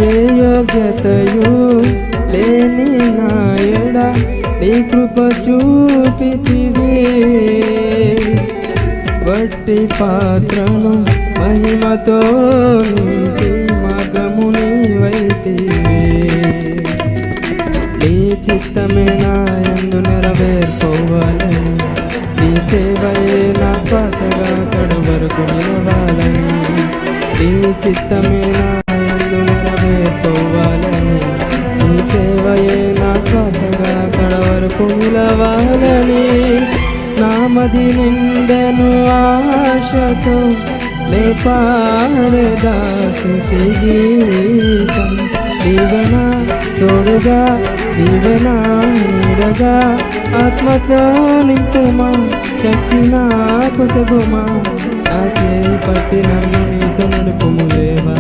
ఏ యోగ్యతయు లేని నా ఎడ నీ కృప చూపితివి. వట్టి పాత్రను మహిమతో నింపి మార్గము నీవైతివి. నీ చిత్తమే నా యందు నెరవేర్చుకోవాలని, నీ సేవయే నా శ్వాసగా కడు వరకు నిలవాలని. నీ చిత్తమే నా యందు నెరవేర్చుకోవాలని, నీ సేవయే నా శ్వాసగా కడ వరకు నిలవాలని. నామది నిండెను ఆశతో నే పాడెదా స్తుతి గీతం. దీవెన తోడుగా దీవెన నీడగా ఆత్మతో నింపుమా, శక్తి నాకు సగుమా. నా చేయి పట్టి నన్ను నీతో నడుపుము దేవా.